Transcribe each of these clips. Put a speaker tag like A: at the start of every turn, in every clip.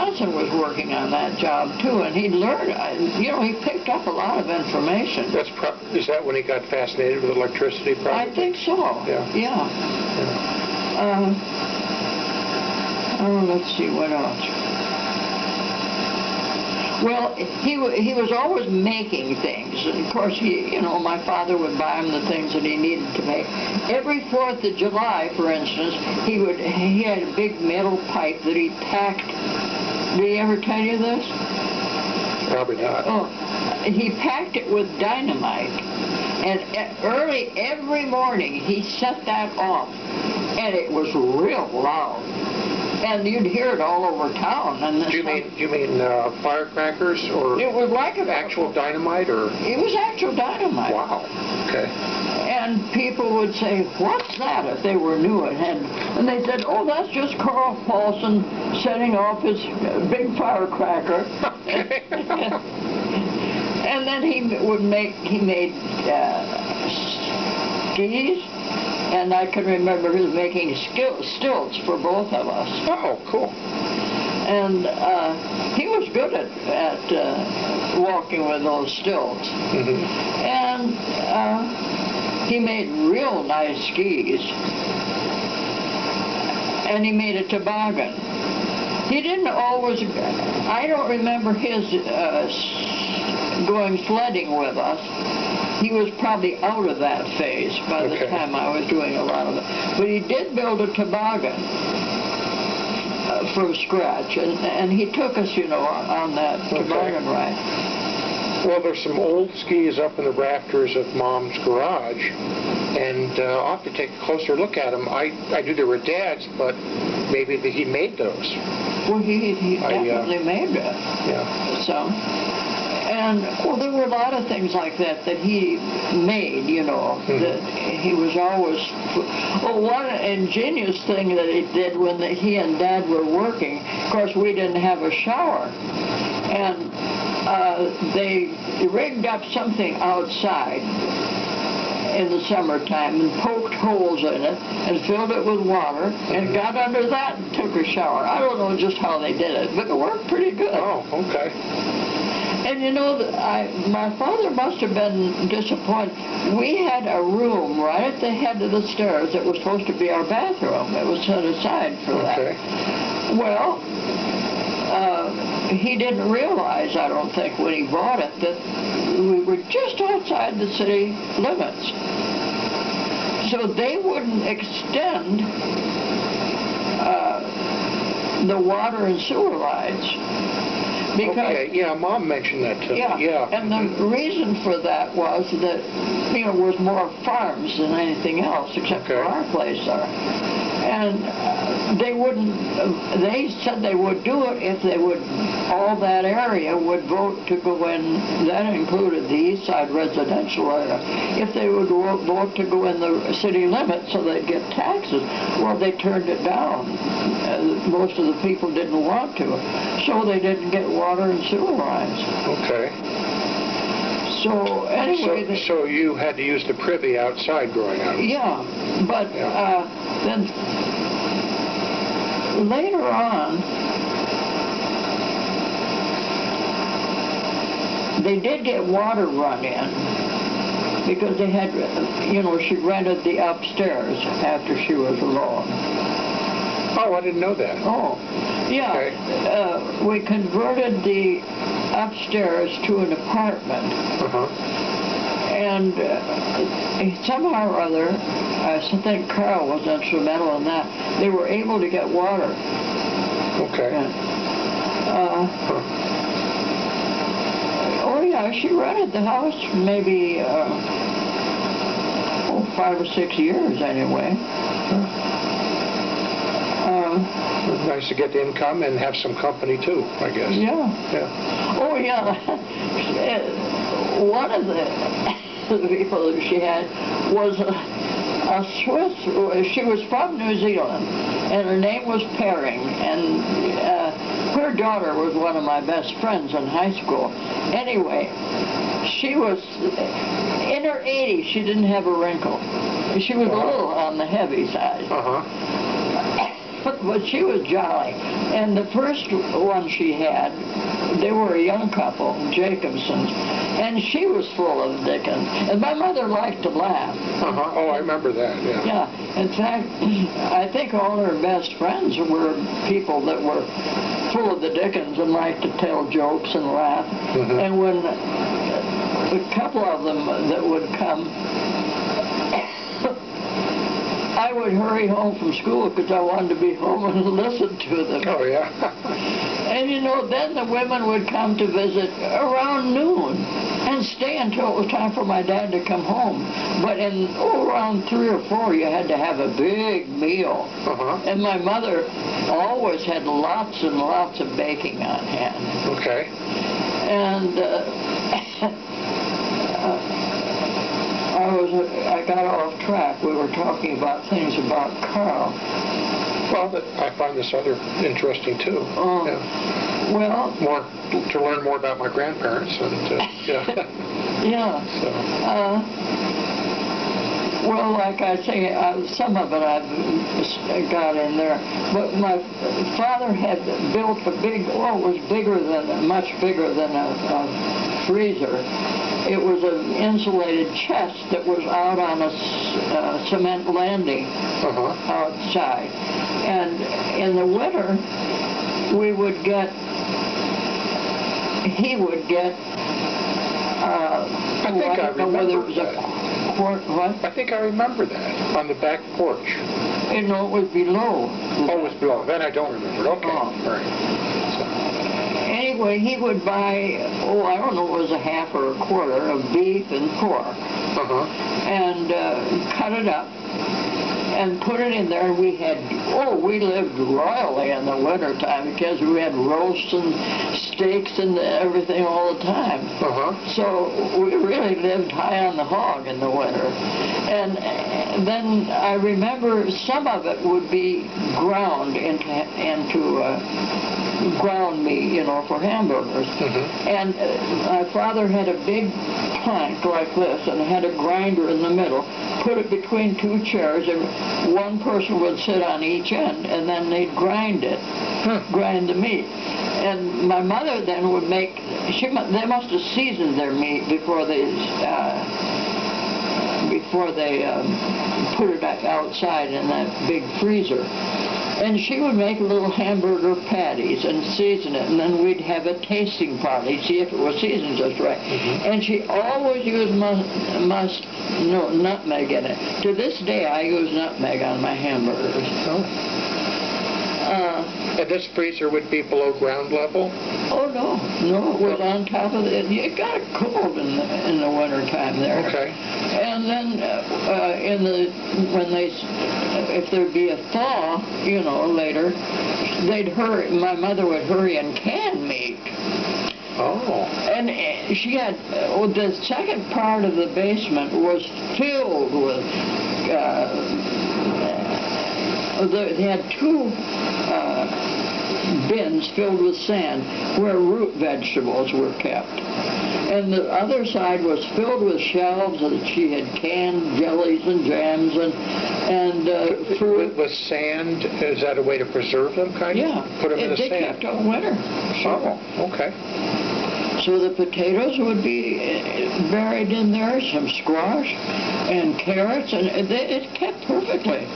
A: Johnson was working on that job too, and he learned, you know, he picked up a lot of information.
B: Is that when he got fascinated with electricity, probably?
A: I think so.
B: Yeah.
A: Yeah. Let's see, what else? Well, he was always making things. And of course, you know, my father would buy him the things that he needed to make. Every 4th of July, for instance, he had a big metal pipe that he packed. Did he ever tell you this?
B: Probably not.
A: Oh, he packed it with dynamite. And early every morning, he set that off. And it was real loud. And you'd hear it all over town. And
B: do you mean firecrackers, or
A: it was like
B: actual dynamite, or
A: it was actual dynamite?
B: Wow. Okay.
A: And people would say, "What's that?" if they were new, and they said, "Oh, that's just Carl Paulson setting off his big firecracker."
B: Okay.
A: And then he made skis. And I can remember his making stilts for both of us.
B: Oh, cool.
A: And he was good at walking with those stilts.
B: Mm-hmm.
A: And he made real nice skis. And he made a toboggan. He didn't always, I don't remember his going sledding with us. He was probably out of that phase by the time I was doing a lot of it. But he did build a toboggan from scratch, and he took us, you know, on that toboggan ride.
B: Well, there's some old skis up in the rafters of Mom's garage, and I'll have to take a closer look at them. I knew they were Dad's, but maybe he made those.
A: Well, he definitely made that.
B: Yeah.
A: So. And, well, there were a lot of things like that he made, you know, that he was always... Well, one ingenious thing that he did when he and Dad were working, of course, we didn't have a shower, and they rigged up something outside in the summertime and poked holes in it and filled it with water and got under that and took a shower. I don't know just how they did it, but it worked pretty good.
B: Oh, okay.
A: And you know, my father must have been disappointed. We had a room right at the head of the stairs that was supposed to be our bathroom. It was set aside for that.
B: Okay.
A: Well, he didn't realize, I don't think, when he bought it, that we were just outside the city limits. So they wouldn't extend the water and sewer lines. Because,
B: yeah, Mom mentioned that too.
A: Yeah, and the reason for that was that, you know, there was more farms than anything else, except for our place there. And they said they would do it if they would, all that area would vote to go in, that included the east side residential area, if they would vote to go in the city limits so they'd get taxes. Well, they turned it down. Most of the people didn't want to, so they didn't get water and sewer lines.
B: Okay.
A: So anyway...
B: So you had to use the privy outside growing up?
A: Yeah, but then later on, they did get water run in because they had, you know, she rented the upstairs after she was alone.
B: Oh, I didn't know that.
A: Oh, yeah.
B: Okay.
A: We converted the upstairs to an apartment. And somehow or other, I think Carl was instrumental in that, they were able to get water.
B: Okay.
A: And, oh, yeah, she rented the house maybe 5 or 6 years anyway.
B: Nice to get the income and have some company too, I guess.
A: Yeah. Oh, yeah. One of the people that she had was a Swiss. She was from New Zealand, and her name was Perring, and her daughter was one of my best friends in high school. Anyway, she was in her 80s. She didn't have a wrinkle. She was a little on the heavy side. but she was jolly. And the first one she had, they were a young couple, Jacobsons, and she was full of Dickens. And my mother liked to laugh.
B: Oh, I remember that, yeah.
A: Yeah. In fact, I think all her best friends were people that were full of the Dickens and liked to tell jokes and laugh. And when a couple of them that would come, I would hurry home from school because I wanted to be home and listen to them.
B: Oh, yeah.
A: And you know, then the women would come to visit around noon and stay until it was time for my dad to come home. But around 3 or 4, you had to have a big meal. And my mother always had lots and lots of baking on hand.
B: Okay.
A: And I got off track. We were talking about things about Carl.
B: Well, I find this other interesting too. Yeah.
A: Well,
B: to learn more about my grandparents and yeah.
A: Yeah.
B: So.
A: Well, like I say, some of it I've got in there. But my father had built a big, it was much bigger than a freezer. It was an insulated chest that was out on a cement landing outside. And in the winter, he would get,
B: I think I remember that.
A: What?
B: I think I remember that, on the back porch.
A: You know, it was below.
B: Oh, it was below. Then I don't remember. Okay. Right.
A: Anyway, he would buy, I don't know, it was a half or a quarter of beef and pork. And cut it up and put it in there. We lived royally in the wintertime because we had roasts and steaks and everything all the time. So we really lived high on the hog in the winter. And then I remember some of it would be ground into ground meat, you know, for hamburgers. And my father had a big plank like this and had a grinder in the middle, put it between 2 chairs, and one person would sit on each end, and then they'd grind the meat. And my mother then would make, they must have seasoned their meat before they put it outside in that big freezer. And she would make little hamburger patties and season it, and then we'd have a tasting party, see if it was seasoned just right. And she always used nutmeg in it. To this day, I use nutmeg on my hamburgers.
B: And this freezer would be below ground level?
A: Oh, no, it was on top of it. It got cold in the winter time there.
B: Okay.
A: And then if there'd be a thaw, you know, later, my mother would hurry and can meat.
B: Oh. And
A: she had, the second part of the basement was filled with, they had 2 bins filled with sand where root vegetables were kept. And the other side was filled with shelves that she had canned jellies and jams and fruit.
B: With sand, is that a way to preserve them, kind of?
A: Yeah.
B: Put them in the
A: they
B: sand?
A: Kept all winter. Sure.
B: Oh, okay.
A: So the potatoes would be buried in there, some squash and carrots, and it kept perfectly.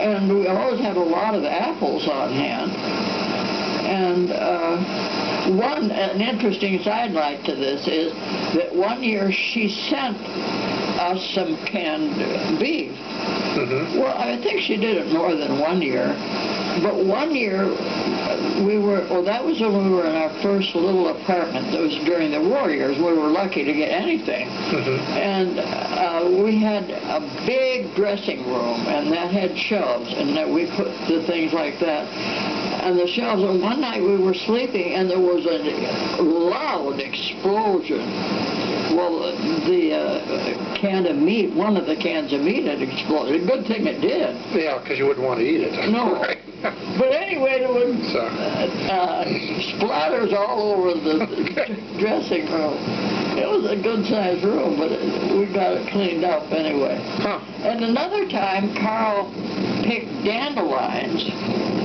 A: And we always had a lot of apples on hand. And an interesting sidelight to this is that one year she sent us some canned beef. Well, I think she did it more than 1 year. But 1 year that was when we were in our first little apartment. That was during the war years. We were lucky to get anything. And we had a big dressing room, and that had shelves, and that we put the things like that on the shelves. And one night we were sleeping, and there was a loud explosion. Well, the can of meat, one of the cans of meat had exploded. A good thing it did.
B: Yeah, because you wouldn't want to eat it.
A: No. But anyway, there was splatters all over the dressing room. It was a good-sized room, but we got it cleaned up anyway. And another time, Carl pick dandelions